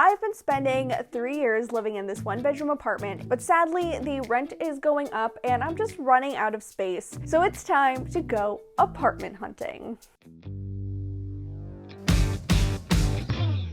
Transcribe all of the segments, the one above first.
I've been spending 3 years living in this one-bedroom apartment, but sadly the rent is going up and I'm just running out of space. So it's time to go apartment hunting.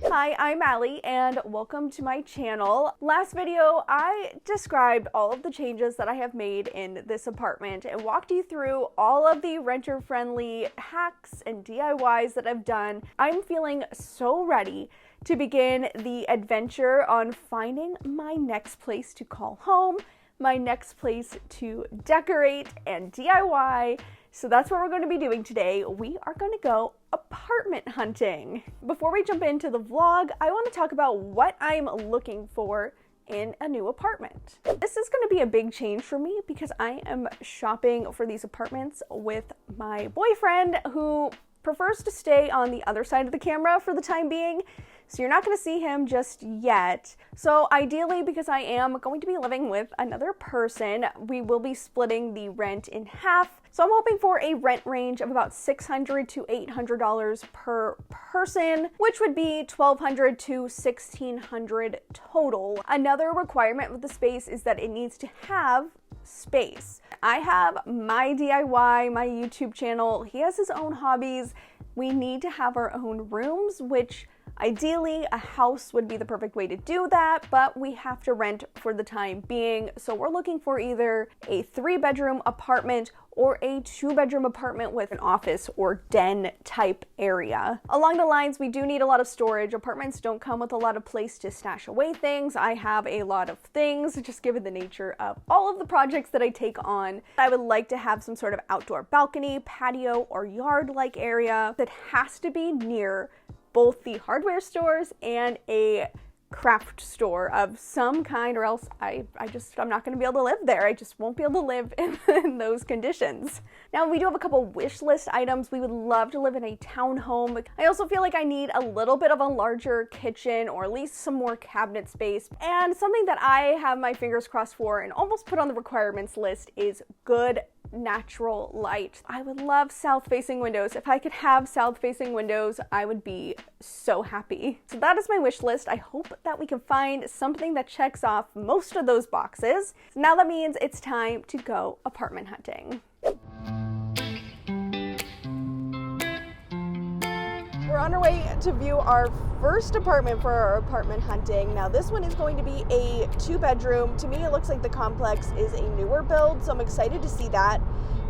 Hi, I'm Alli and welcome to my channel. Last video, I described all of the changes that I have made in this apartment and walked you through all of the renter-friendly hacks and DIYs that I've done. I'm feeling so ready to begin the adventure on finding my next place to call home, my next place to decorate and DIY. So that's what we're going to be doing today. We are going to go apartment hunting. Before we jump into the vlog, I want to talk about what I'm looking for in a new apartment. This is going to be a big change for me because I am shopping for these apartments with my boyfriend, who prefers to stay on the other side of the camera for the time being. So you're not going to see him just yet. So ideally, because I am going to be living with another person, we will be splitting the rent in half. So I'm hoping for a rent range of about $600 to $800 per person, which would be $1,200 to $1,600 total. Another requirement with the space is that it needs to have space. I have my DIY, my YouTube channel. He has his own hobbies. We need to have our own rooms, which ideally, a house would be the perfect way to do that, but we have to rent for the time being. So we're looking for either a 3-bedroom apartment or a 2-bedroom apartment with an office or den type area. Along the lines, we do need a lot of storage. Apartments don't come with a lot of place to stash away things. I have a lot of things, just given the nature of all of the projects that I take on. I would like to have some sort of outdoor balcony, patio, or yard-like area that has to be near both the hardware stores and a craft store of some kind, or else I'm not going to be able to live there. I just won't be able to live in those conditions. Now, we do have a couple wish list items. We would love to live in a townhome. I also feel like I need a little bit of a larger kitchen, or at least some more cabinet space. And something that I have my fingers crossed for and almost put on the requirements list is good natural light. I would love south-facing windows. If I could have south-facing windows, I would be so happy. So that is my wish list. I hope that we can find something that checks off most of those boxes. So now that means it's time to go apartment hunting. We're on our way to view our first apartment for our apartment hunting. Now this one is going to be a 2-bedroom. To me, it looks like the complex is a newer build, so I'm excited to see that,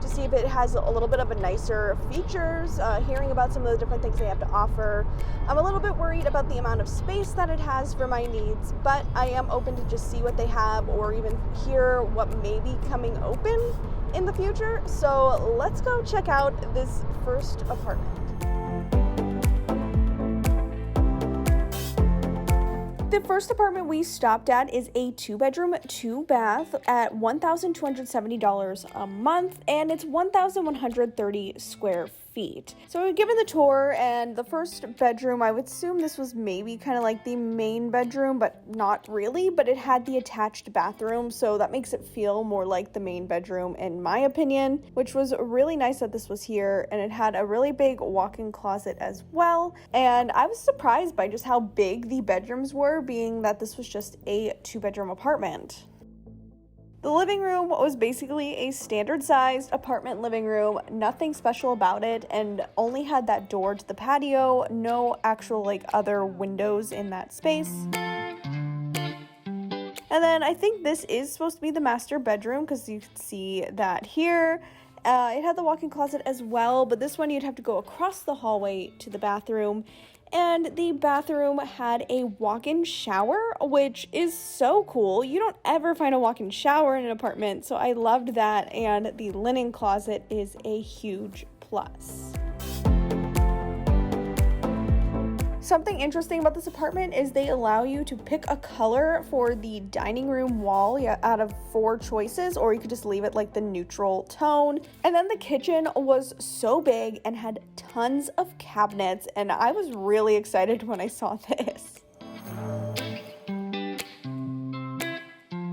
to see if it has a little bit of a nicer features, hearing about some of the different things they have to offer. I'm a little bit worried about the amount of space that it has for my needs, but I am open to just see what they have or even hear what may be coming open in the future. So let's go check out this first apartment. The first apartment we stopped at is a 2-bedroom, 2-bath at $1,270 a month, and it's 1,130 square feet. So we were given the tour, and the first bedroom, I would assume this was maybe kind of like the main bedroom, but not really, but it had the attached bathroom, so that makes it feel more like the main bedroom in my opinion, which was really nice that this was here. And it had a really big walk-in closet as well, and I was surprised by just how big the bedrooms were, being that this was just a 2-bedroom apartment. The living room was basically a standard-sized apartment living room, nothing special about it, and only had that door to the patio, no actual other windows in that space. And then I think this is supposed to be the master bedroom, because you can see that here. It had the walk-in closet as well, but this one you'd have to go across the hallway to the bathroom. And the bathroom had a walk-in shower, which is so cool. You don't ever find a walk-in shower in an apartment, so I loved that. And the linen closet is a huge plus. Something interesting about this apartment is they allow you to pick a color for the dining room wall out of 4 choices, or you could just leave it like the neutral tone. And then the kitchen was so big and had tons of cabinets, and I was really excited when I saw this.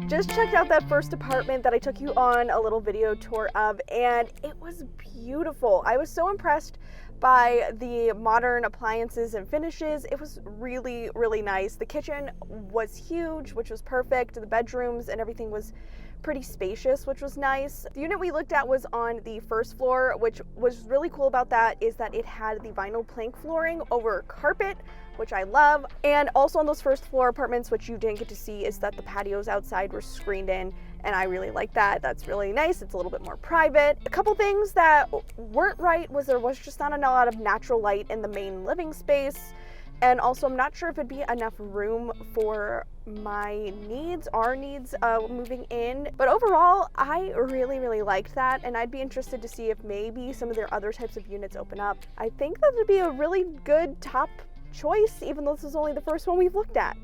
Just checked out that first apartment that I took you on a little video tour of, and it was beautiful. I was so impressed by the modern appliances and finishes. It was really, really nice. The kitchen was huge, which was perfect. The bedrooms and everything was pretty spacious, which was nice. The unit we looked at was on the first floor, which was really cool about that is that it had the vinyl plank flooring over carpet, which I love. And also on those first floor apartments, which you didn't get to see, is that the patios outside were screened in, and I really like that. That's really nice. It's a little bit more private. A couple things that weren't right was there was just not a lot of natural light in the main living space. And also, I'm not sure if it'd be enough room for my needs, our needs, moving in. But overall, I really, really liked that. And I'd be interested to see if maybe some of their other types of units open up. I think that would be a really good top choice, even though this is only the first one we've looked at.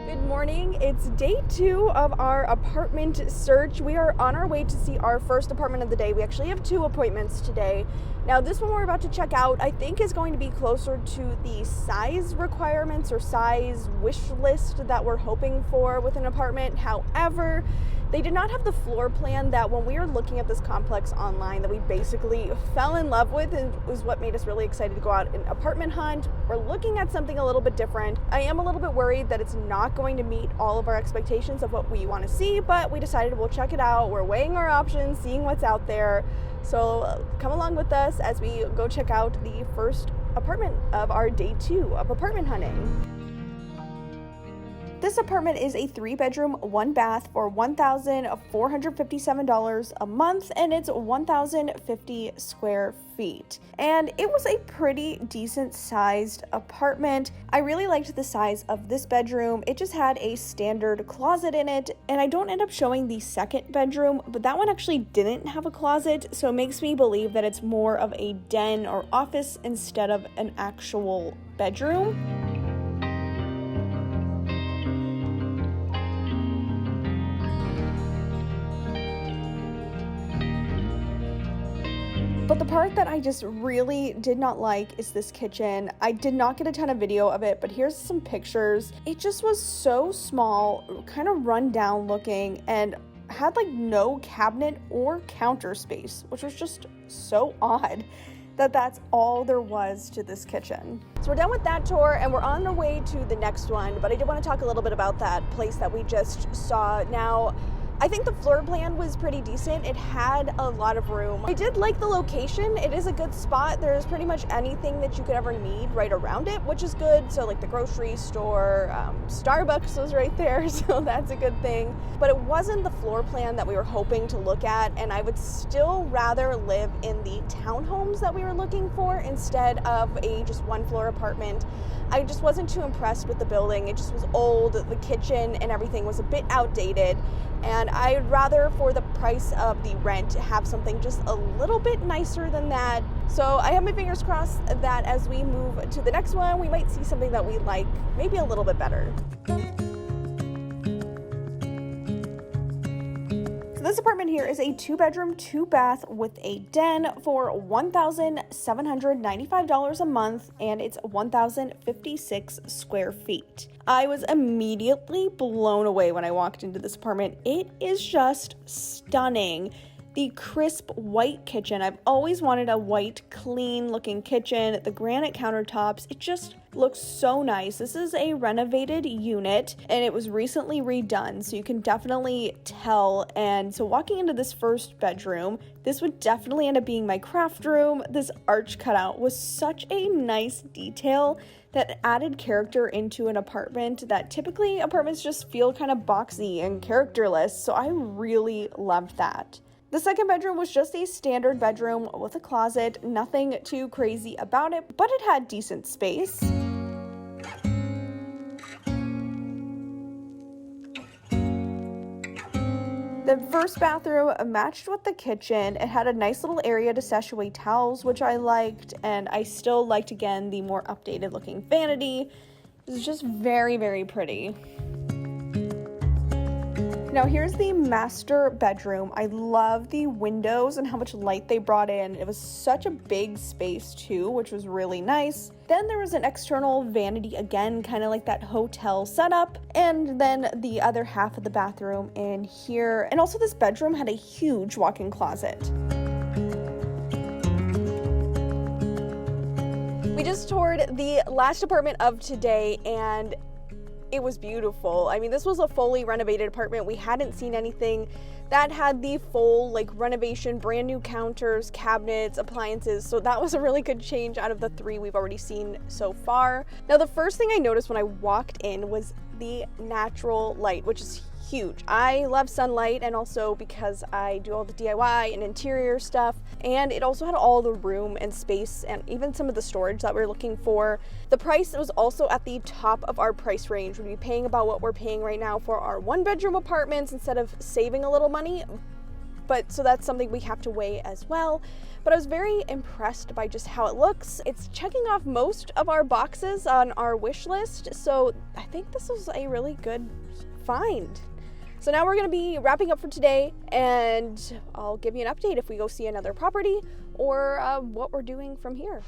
Good morning. It's day 2 of our apartment search. We are on our way to see our first apartment of the day. We actually have 2 appointments today. Now, this one we're about to check out, I think, is going to be closer to the size requirements or size wish list that we're hoping for with an apartment. However, they did not have the floor plan that when we were looking at this complex online that we basically fell in love with, and was what made us really excited to go out and apartment hunt. We're looking at something a little bit different. I am a little bit worried that it's not going to meet all of our expectations of what we want to see, but we decided we'll check it out. We're weighing our options, seeing what's out there. So come along with us as we go check out the first apartment of our day 2 of apartment hunting. This apartment is a 3-bedroom, 1-bath for $1,457 a month, and it's 1,050 square feet. And it was a pretty decent sized apartment. I really liked the size of this bedroom. It just had a standard closet in it, and I don't end up showing the second bedroom, but that one actually didn't have a closet, so it makes me believe that it's more of a den or office instead of an actual bedroom. But the part that I just really did not like is this kitchen. I did not get a ton of video of it, but here's some pictures. It just was so small, kind of run down looking, and had like no cabinet or counter space, which was just so odd that that's all there was to this kitchen. So we're done with that tour and we're on our way to the next one, but I did want to talk a little bit about that place that we just saw. Now, I think the floor plan was pretty decent. It had a lot of room. I did like the location. It is a good spot. There's pretty much anything that you could ever need right around it, which is good. So like the grocery store, Starbucks was right there, so that's a good thing. But it wasn't the floor plan that we were hoping to look at, and I would still rather live in the townhomes that we were looking for instead of a just 1-floor apartment. I just wasn't too impressed with the building. It just was old. The kitchen and everything was a bit outdated. And I'd rather, for the price of the rent, have something just a little bit nicer than that. So I have my fingers crossed that as we move to the next one, we might see something that we like maybe a little bit better. This apartment here is a 2-bedroom, 2-bath with a den for $1,795 a month, and it's 1,056 square feet. I was immediately blown away when I walked into this apartment. It is just stunning. The crisp white kitchen. I've always wanted a white, clean looking kitchen. The granite countertops, it just looks so nice. This is a renovated unit and it was recently redone, so you can definitely tell. And so walking into this first bedroom, this would definitely end up being my craft room. This arch cutout was such a nice detail that added character into an apartment that typically apartments just feel kind of boxy and characterless. So I really loved that. The second bedroom was just a standard bedroom with a closet, nothing too crazy about it, but it had decent space. The first bathroom matched with the kitchen. It had a nice little area to stash away towels, which I liked, and I still liked, again, the more updated looking vanity. It was just very, very pretty. Now here's the master bedroom. I love the windows and how much light they brought in. It was such a big space too, which was really nice. Then there was an external vanity again, kind of like that hotel setup. And then the other half of the bathroom in here. And also this bedroom had a huge walk-in closet. We just toured the last apartment of today and it was beautiful. I mean, this was a fully renovated apartment. We hadn't seen anything that had the full like renovation, brand new counters, cabinets, appliances. So that was a really good change out of the 3 we've already seen so far. Now, the first thing I noticed when I walked in was the natural light, which is huge. I love sunlight, and also because I do all the DIY and interior stuff, and it also had all the room and space and even some of the storage that we're looking for. The price was also at the top of our price range. We'd be paying about what we're paying right now for our 1-bedroom apartments instead of saving a little money. But so that's something we have to weigh as well. But I was very impressed by just how it looks. It's checking off most of our boxes on our wish list. So I think this was a really good find. So now we're going to be wrapping up for today, and I'll give you an update if we go see another property or what we're doing from here.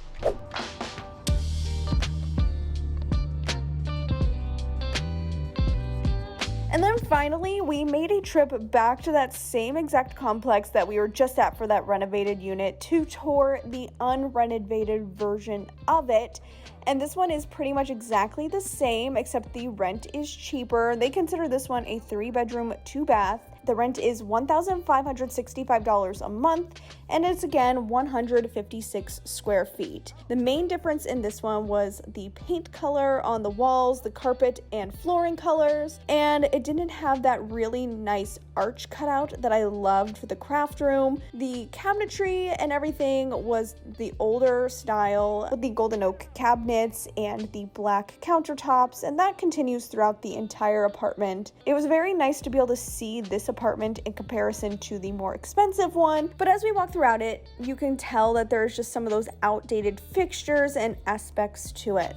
And then finally, we made a trip back to that same exact complex that we were just at for that renovated unit to tour the unrenovated version of it. And this one is pretty much exactly the same, except the rent is cheaper. They consider this one a 3-bedroom, 2-bath. The rent is $1,565 a month, and it's again 156 square feet. The main difference in this one was the paint color on the walls, the carpet and flooring colors, and it didn't have that really nice arch cutout that I loved for the craft room. The cabinetry and everything was the older style with the golden oak cabinets and the black countertops, and that continues throughout the entire apartment. It was very nice to be able to see this apartment in comparison to the more expensive one, but as we walk throughout it, you can tell that there's just some of those outdated fixtures and aspects to it.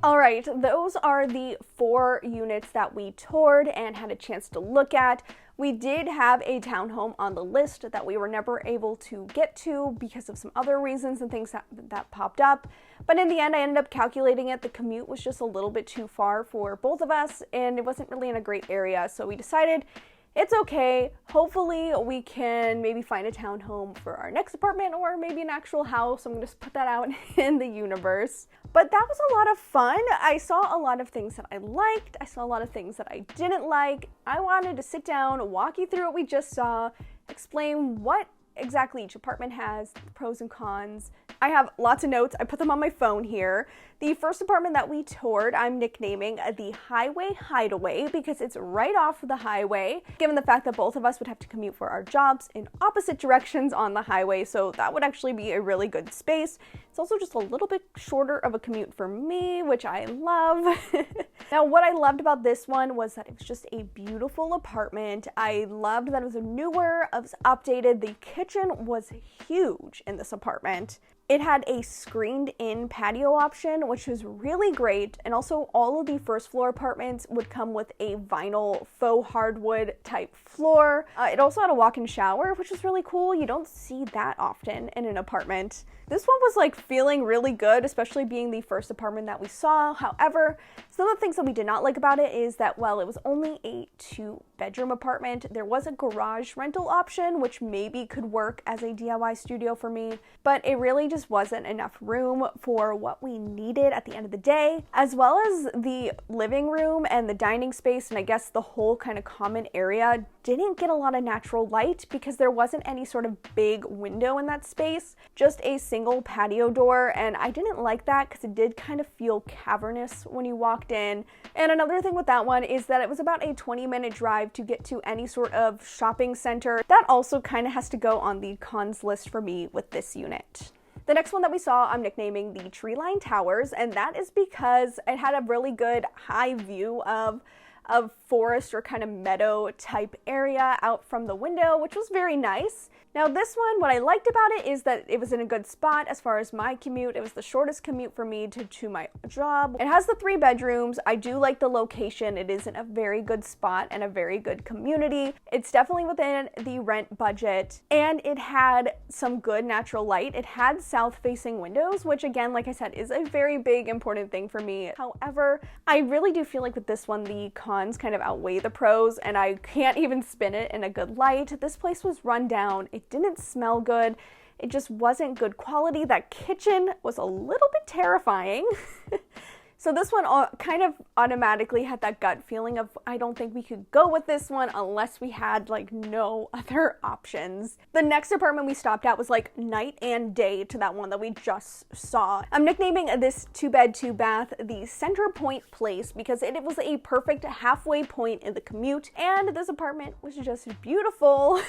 All right, those are the 4 units that we toured and had a chance to look at. We did have a townhome on the list that we were never able to get to because of some other reasons and things that popped up. But in the end, I ended up calculating it. The commute was just a little bit too far for both of us, and it wasn't really in a great area. So we decided it's okay. Hopefully we can maybe find a townhome for our next apartment, or maybe an actual house. I'm gonna just put that out in the universe. But that was a lot of fun. I saw a lot of things that I liked. I saw a lot of things that I didn't like. I wanted to sit down, walk you through what we just saw, explain what exactly each apartment has, the pros and cons. I have lots of notes. I put them on my phone here. The first apartment that we toured, I'm nicknaming the Highway Hideaway because it's right off the highway, given the fact that both of us would have to commute for our jobs in opposite directions on the highway, so that would actually be a really good space. It's also just a little bit shorter of a commute for me, which I love. Now, what I loved about this one was that it was just a beautiful apartment. I loved that it was newer, it was updated. The kitchen was huge in this apartment. It had a screened-in patio option, which was really great, and also all of the first floor apartments would come with a vinyl faux hardwood type floor. It also had a walk-in shower, which was really cool. You don't see that often in an apartment. This one was like feeling really good, especially being the first apartment that we saw. However, some of the things that we did not like about it is that while it was only a 2-bedroom apartment, there was a garage rental option, which maybe could work as a DIY studio for me, but it really just wasn't enough room for what we needed at the end of the day, as well as the living room and the dining space, and I guess the whole kind of common area didn't get a lot of natural light because there wasn't any sort of big window in that space, just a single patio door, and I didn't like that because it did kind of feel cavernous when you walked in. And another thing with that one is that it was about a 20-minute drive to get to any sort of shopping center. That also kind of has to go on the cons list for me with this unit. The next one that we saw, I'm nicknaming the tree-lined towers, and that is because it had a really good high view of forest or kind of meadow type area out from the window, which was very nice. Now this one, what I liked about it is that it was in a good spot as far as my commute. It was the shortest commute for me to my job. It has the 3 bedrooms. I do like the location. It is in a very good spot and a very good community. It's definitely within the rent budget, and it had some good natural light. It had south-facing windows, which again, like I said, is a very big important thing for me. However, I really do feel like with this one, the cons kind of outweigh the pros, and I can't even spin it in a good light. This place was run down. It didn't smell good. It just wasn't good quality. That kitchen was a little bit terrifying. So this one kind of automatically had that gut feeling of, I don't think we could go with this one unless we had like no other options. The next apartment we stopped at was like night and day to that one that we just saw. I'm nicknaming this 2-bed, 2-bath the Center Point Place because it was a perfect halfway point in the commute, and this apartment was just beautiful.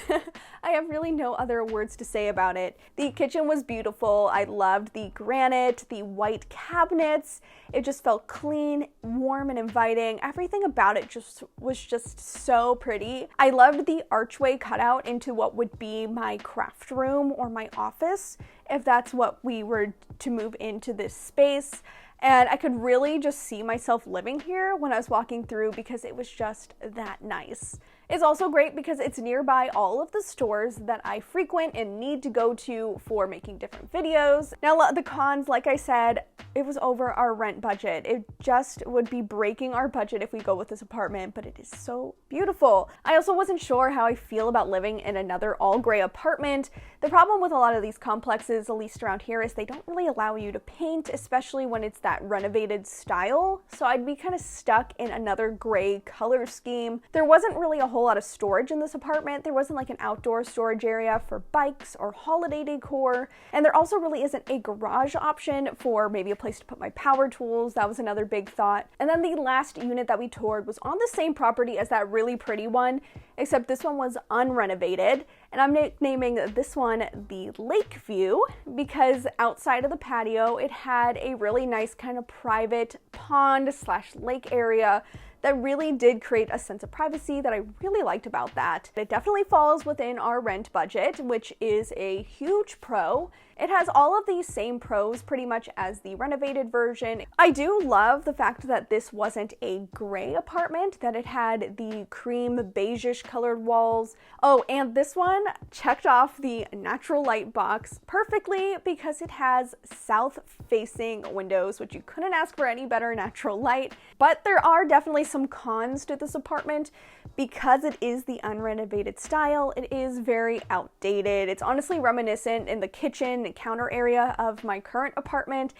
I have really no other words to say about it. The kitchen was beautiful. I loved the granite, the white cabinets. It just felt clean, warm, and inviting. Everything about it was just so pretty. I loved the archway cutout into what would be my craft room or my office, if that's what we were to move into this space. And I could really just see myself living here when I was walking through because it was just that nice. It's also great because it's nearby all of the stores that I frequent and need to go to for making different videos. Now, the cons, like I said, it was over our rent budget. It just would be breaking our budget if we go with this apartment, but it is so beautiful. I also wasn't sure how I feel about living in another all-gray apartment. The problem with a lot of these complexes, at least around here, is they don't really allow you to paint, especially when it's that renovated style. So I'd be kind of stuck in another gray color scheme. There wasn't really a whole lot of storage in this apartment. There wasn't like an outdoor storage area for bikes or holiday decor. And there also really isn't a garage option for maybe a place to put my power tools. That was another big thought. And then the last unit that we toured was on the same property as that really pretty one, except this one was unrenovated. And I'm nicknaming this one the Lake View because outside of the patio, it had a really nice kind of private pond/lake area that really did create a sense of privacy that I really liked about that. It definitely falls within our rent budget, which is a huge pro. It has all of these same pros pretty much as the renovated version. I do love the fact that this wasn't a gray apartment, that it had the cream beige-ish colored walls. Oh, and this one checked off the natural light box perfectly because it has south-facing windows, which you couldn't ask for any better natural light. But there are definitely some cons to this apartment because it is the unrenovated style. It is very outdated. It's honestly reminiscent in the kitchen and counter area of my current apartment.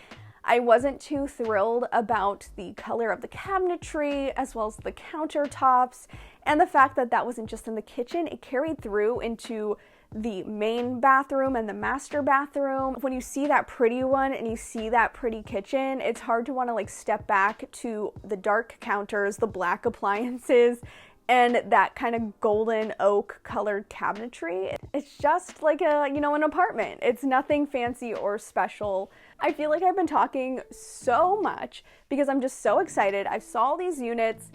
I wasn't too thrilled about the color of the cabinetry as well as the countertops, and the fact that that wasn't just in the kitchen, it carried through into the main bathroom and the master bathroom. When you see that pretty one and you see that pretty kitchen, it's hard to want to like step back to the dark counters, the black appliances, and that kind of golden oak colored cabinetry. It's just like an apartment. It's nothing fancy or special. I feel like I've been talking so much because I'm just so excited. I saw all these units.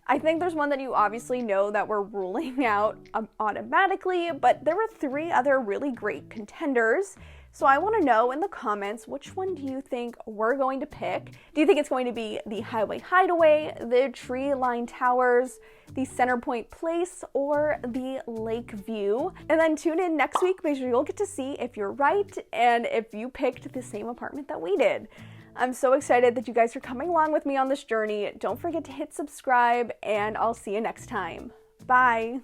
I think there's one that you obviously know that we're ruling out automatically, but there were 3 other really great contenders. So I want to know in the comments, which one do you think we're going to pick? Do you think it's going to be the Highway Hideaway, the tree-lined towers, the Center Point Place, or the Lake View? And then tune in next week because you'll get to see if you're right and if you picked the same apartment that we did. I'm so excited that you guys are coming along with me on this journey. Don't forget to hit subscribe, and I'll see you next time. Bye.